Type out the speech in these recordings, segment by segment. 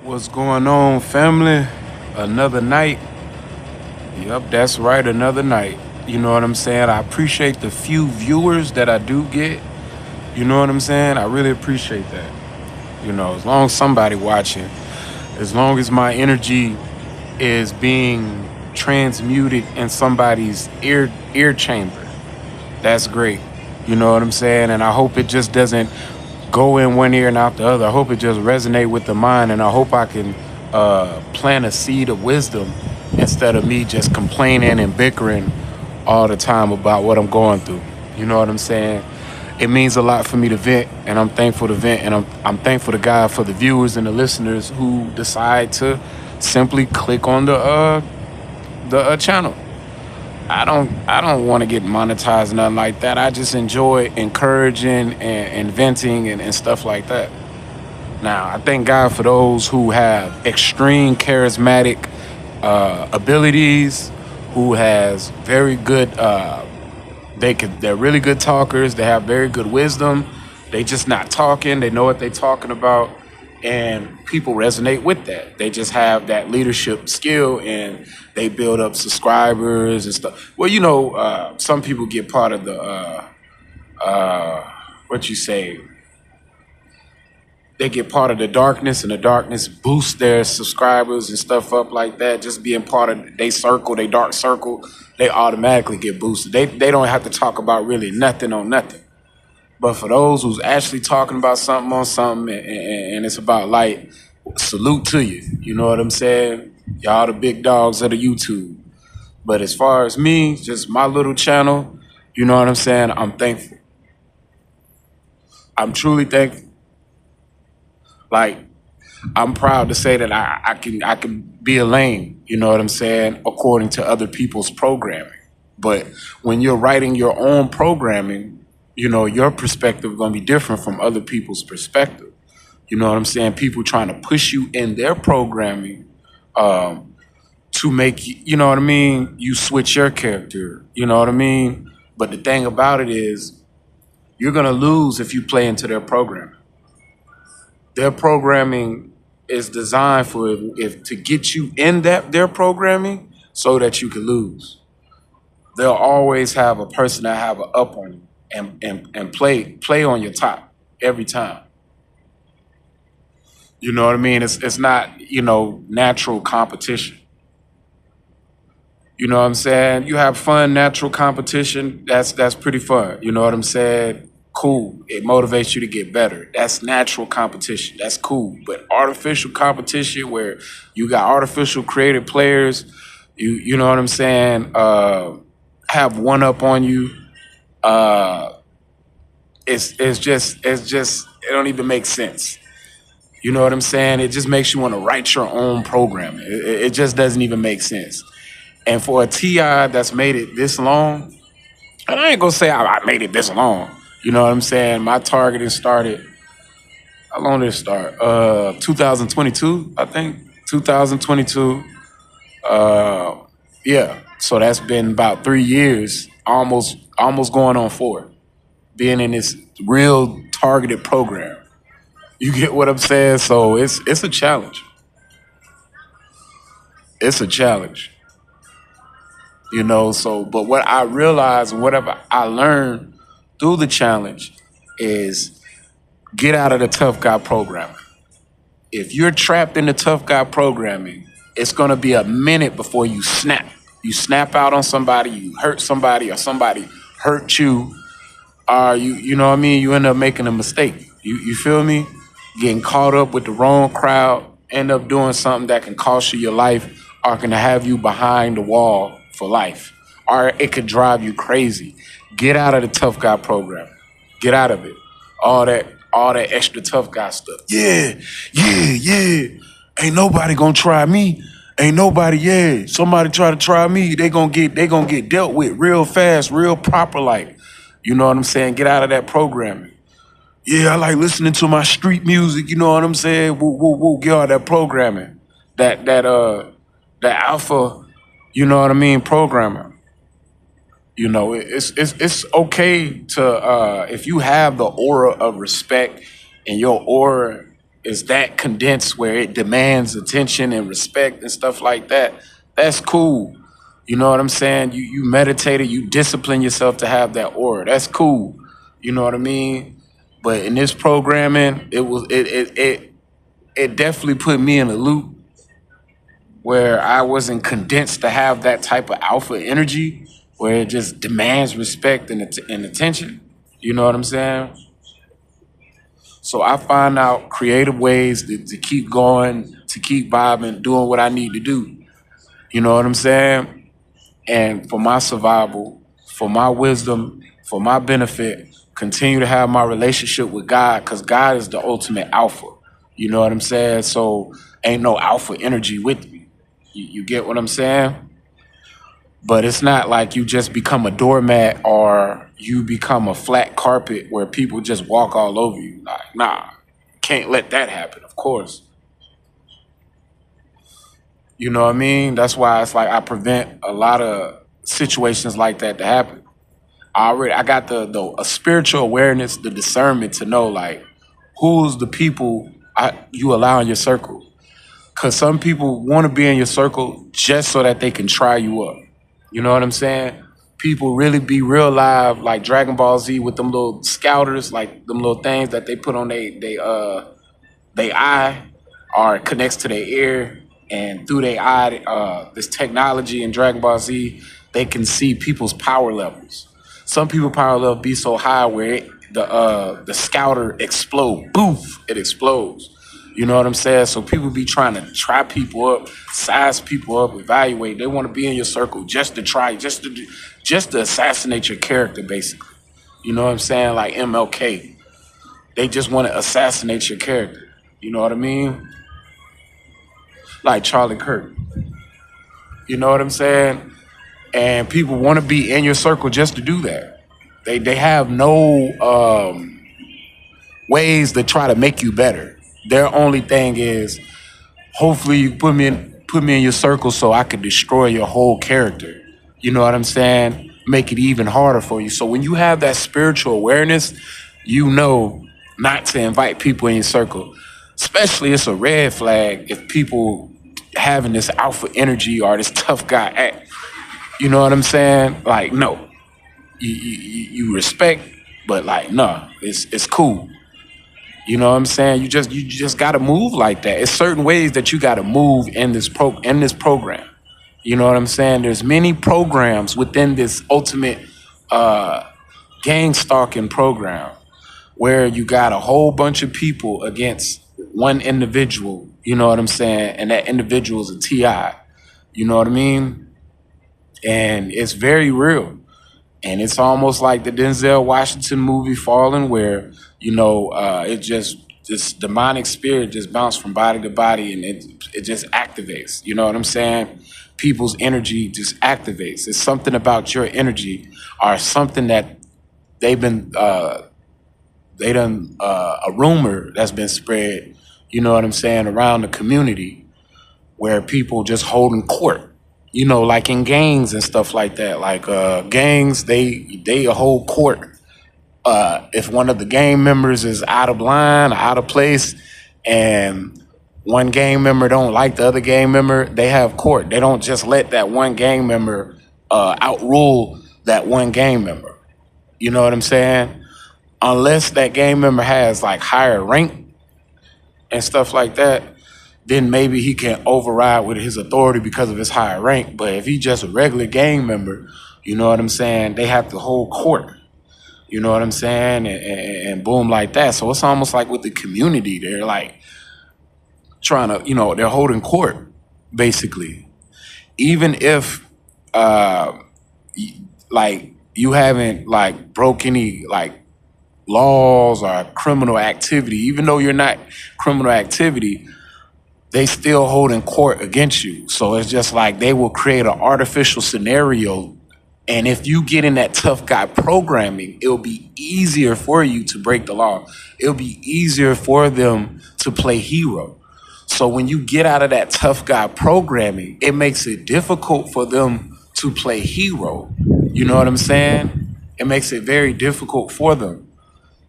What's going on, family? Another night. Yep, that's right, another night. You know what I'm saying? I appreciate the few viewers that I do get. You know what I'm saying? I really appreciate that. As long as somebody watching, as long as my energy is being transmuted in somebody's ear chamber, that's great. You know what I'm saying? And I hope it just doesn't go in one ear and out the other. I hope it just resonate with the mind, and I hope I can plant a seed of wisdom instead of me just complaining and bickering all the time about what I'm going through. You know what I'm saying? It means a lot for me to vent, and I'm thankful to vent, and I'm thankful to God for the viewers and the listeners who decide to simply click on the channel. I don't want to get monetized, nothing like that. I just enjoy encouraging and venting and stuff like that. Now, I thank God for those who have extreme charismatic abilities, who has very good. They're really good talkers. They have very good wisdom. They just not talking. They know what they're talking about, and people resonate with that. They just have that leadership skill, and they build up subscribers and stuff. Well, some people get part of the what you say, they get part of the darkness, and the darkness boosts their subscribers and stuff up like that. Just being part of their circle, their dark circle, they automatically get boosted. They don't have to talk about really nothing on nothing. But for those who's actually talking about something on something, and it's about light, salute to you. You know what I'm saying? Y'all the big dogs of the YouTube. But as far as me, just my little channel, you know what I'm saying? I'm thankful. I'm truly thankful. Like, I'm proud to say that I can be a lane, you know what I'm saying, according to other people's programming. But when you're writing your own programming, your perspective gonna be different from other people's perspective. You know what I'm saying? People trying to push you in their programming to make you know what I mean, you switch your character, you know what I mean? But the thing about it is you're gonna lose if you play into their programming. Their programming is designed for if to get you in that their programming so that you can lose. They'll always have a person that have an up on you and play on your top every time. You know what I mean? It's not, natural competition. You know what I'm saying? You have fun, natural competition. That's pretty fun. You know what I'm saying? Cool. It motivates you to get better. That's natural competition. That's cool. But artificial competition, where you got artificial created players, you know what I'm saying? Have one up on you. Uh, it's just it don't even make sense. You know what I'm saying? It just makes you want to write your own program. It just doesn't even make sense. And for a Ti that's made it this long, and I ain't gonna say I made it this long. You know what I'm saying? My targeting started. How long did it start? 2022, I think. 2022. Uh, yeah. So that's been about 3 years, almost going on 4. Being in this real targeted program. You get what I'm saying? So it's a challenge. It's a challenge. So but what I realized, whatever I learned through the challenge, is get out of the tough guy programming. If you're trapped in the tough guy programming, it's gonna be a minute before you snap. You snap out on somebody, you hurt somebody, or somebody hurt you, or you know what I mean, you end up making a mistake. You feel me? Getting caught up with the wrong crowd, end up doing something that can cost you your life, or can have you behind the wall for life. Or it could drive you crazy. Get out of the tough guy program. Get out of it. All that extra tough guy stuff. Yeah, yeah, yeah. Ain't nobody gonna try me. Ain't nobody, yeah. Somebody try to try me, they gonna get dealt with real fast, real proper like. You know what I'm saying? Get out of that programming. Yeah, I like listening to my street music, you know what I'm saying? Woo, woo, woo, get all that programming. That alpha, you know what I mean, programming. It's okay to if you have the aura of respect and your aura is that condensed where it demands attention and respect and stuff like that, that's cool. You know what I'm saying? You meditated, you discipline yourself to have that aura. That's cool. You know what I mean? But in this programming, it definitely put me in a loop where I wasn't condensed to have that type of alpha energy where it just demands respect and attention. You know what I'm saying? So I find out creative ways to keep going, to keep vibing, doing what I need to do. You know what I'm saying? And for my survival, for my wisdom, for my benefit, continue to have my relationship with God because God is the ultimate alpha. You know what I'm saying? So ain't no alpha energy with me. You get what I'm saying? But it's not like you just become a doormat or you become a flat carpet where people just walk all over you. Like, nah, can't let that happen, of course. You know what I mean? That's why it's like I prevent a lot of situations like that to happen. I got the a spiritual awareness, the discernment to know like who's the people you allow in your circle. Cause some people want to be in your circle just so that they can try you up. You know what I'm saying? People really be real live like Dragon Ball Z with them little scouters, like them little things that they put on they eye or connects to their ear, and through their eye, this technology in Dragon Ball Z, they can see people's power levels. Some people power level be so high where the scouter explode, boof, it explodes. You know what I'm saying? So people be trying to try people up, size people up, evaluate. They want to be in your circle just to try, just to assassinate your character, basically. You know what I'm saying? Like MLK, they just want to assassinate your character. You know what I mean? Like Charlie Kirk. You know what I'm saying? And people want to be in your circle just to do that. They have no ways to try to make you better. Their only thing is, hopefully you put me in your circle so I could destroy your whole character. You know what I'm saying? Make it even harder for you. So when you have that spiritual awareness, you know not to invite people in your circle. Especially it's a red flag if people having this alpha energy or this tough guy act. You know what I'm saying? Like, no. You respect, but like, no, it's cool. You know what I'm saying? You just gotta move like that. It's certain ways that you gotta move in this program. You know what I'm saying? There's many programs within this ultimate gang stalking program where you got a whole bunch of people against one individual. You know what I'm saying? And that individual is a TI. You know what I mean? And it's very real. And it's almost like the Denzel Washington movie Fallen, where it just this demonic spirit just bounced from body to body, and it just activates. You know what I'm saying? People's energy just activates. It's something about your energy, or something that they've been a rumor that's been spread. You know what I'm saying, around the community, where people just holding court. You know, like in gangs and stuff like that. Like gangs, they hold court. If one of the gang members is out of line, out of place, and one gang member don't like the other gang member, they have court. They don't just let that one gang member outrule that one gang member. You know what I'm saying? Unless that gang member has like higher rank and stuff like that, then maybe he can override with his authority because of his higher rank. But if he's just a regular gang member, you know what I'm saying, they have to hold court. You know what I'm saying? And boom, like that. So it's almost like with the community, they're like trying to, they're holding court, basically. Even if, like, you haven't, like, broke any, like, laws or criminal activity, even though you're not criminal activity, they still hold in court against you. So it's just like they will create an artificial scenario. And if you get in that tough guy programming, it'll be easier for you to break the law. It'll be easier for them to play hero. So when you get out of that tough guy programming, it makes it difficult for them to play hero. You know what I'm saying? It makes it very difficult for them.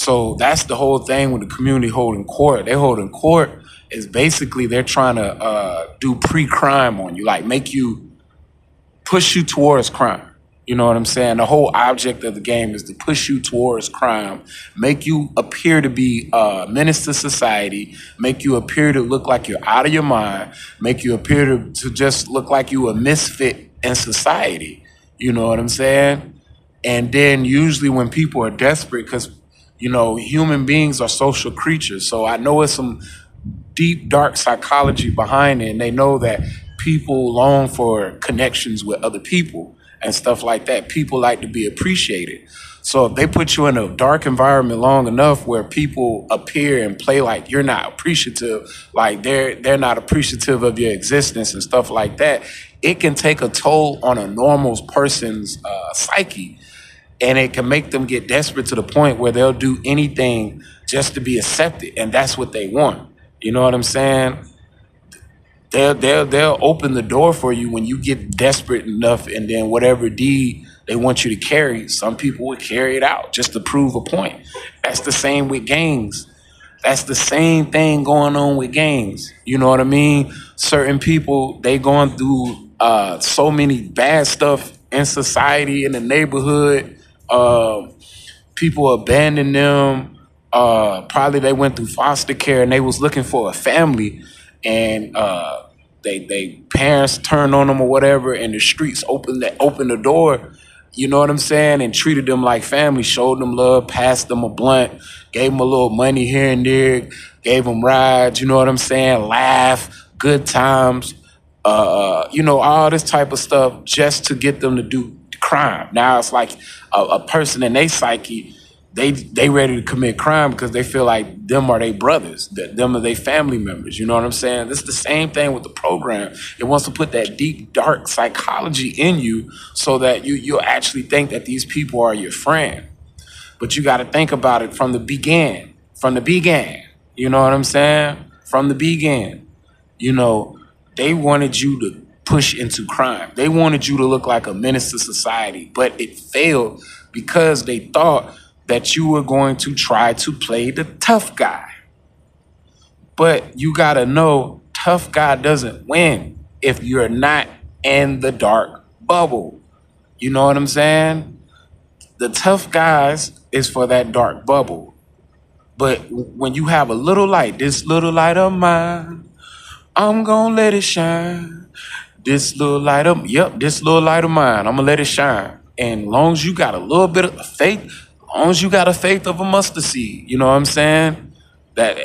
So that's the whole thing with the community holding court. They holding court is basically they're trying to do pre-crime on you, like make you push you towards crime. You know what I'm saying? The whole object of the game is to push you towards crime, make you appear to be a menace to society, make you appear to look like you're out of your mind, make you appear to just look like you a misfit in society. You know what I'm saying? And then usually when people are desperate, because human beings are social creatures. So I know it's some deep, dark psychology behind it. And they know that people long for connections with other people and stuff like that. People like to be appreciated. So if they put you in a dark environment long enough where people appear and play like you're not appreciative, like they're not appreciative of your existence and stuff like that, it can take a toll on a normal person's psyche. And it can make them get desperate to the point where they'll do anything just to be accepted. And that's what they want. You know what I'm saying? They'll open the door for you when you get desperate enough, and then whatever deed they want you to carry, some people would carry it out just to prove a point. That's the same with gangs. That's the same thing going on with gangs. You know what I mean? Certain people, they going through so many bad stuff in society, in the neighborhood. People abandon them. Probably they went through foster care and they was looking for a family, and they parents turned on them or whatever, and the streets opened the door. You know what I'm saying? And treated them like family, showed them love, passed them a blunt, gave them a little money here and there, gave them rides. You know what I'm saying? Laugh, good times. All this type of stuff just to get them to do crime. Now it's like a person in their psyche, they ready to commit crime because they feel like them are their brothers, that them are their family members. You know what I'm saying? This is the same thing with the program. It wants to put that deep, dark psychology in you so that you'll actually think that these people are your friend. But you got to think about it from the beginning. From the beginning. You know what I'm saying? From the beginning. They wanted you to push into crime. They wanted you to look like a menace to society, but it failed because they thought that you were going to try to play the tough guy. But you gotta know, tough guy doesn't win if you're not in the dark bubble. You know what I'm saying? The tough guys is for that dark bubble. But when you have a little light, this little light of mine, I'm gonna let it shine. This little light of mine, I'm gonna let it shine. And as long as you got a little bit of faith, as long as you got a faith of a mustard seed, you know what I'm saying? That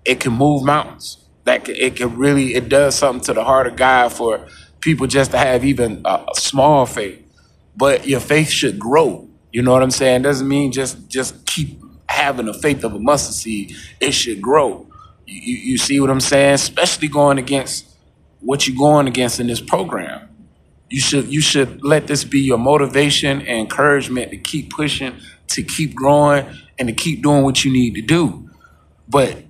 it can move mountains. It does something to the heart of God for people just to have even a small faith. But your faith should grow. You know what I'm saying? Doesn't mean just keep having the faith of a mustard seed. It should grow. You see what I'm saying? Especially going against what you're going against in this program. You should let this be your motivation and encouragement to keep pushing, to keep growing, and to keep doing what you need to do. But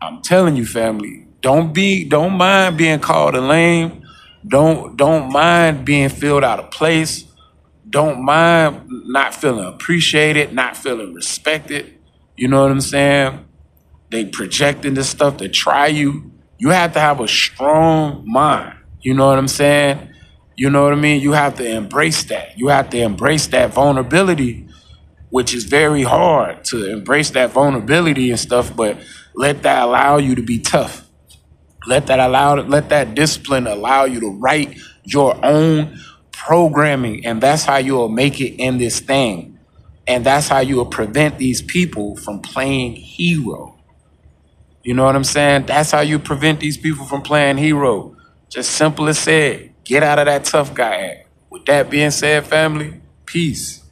I'm telling you, family, don't mind being called a lame. Don't mind being filled out of place. Don't mind not feeling appreciated, not feeling respected. You know what I'm saying? They projecting this stuff to try you. You have to have a strong mind. You know what I'm saying? You know what I mean? You have to embrace that. You have to embrace that vulnerability, which is very hard to embrace that vulnerability and stuff, but let that allow you to be tough. Let that discipline allow you to write your own programming, and that's how you'll make it in this thing. And that's how you will prevent these people from playing hero. You know what I'm saying? That's how you prevent these people from playing hero. Just simple as said, get out of that tough guy act. With that being said, family, peace.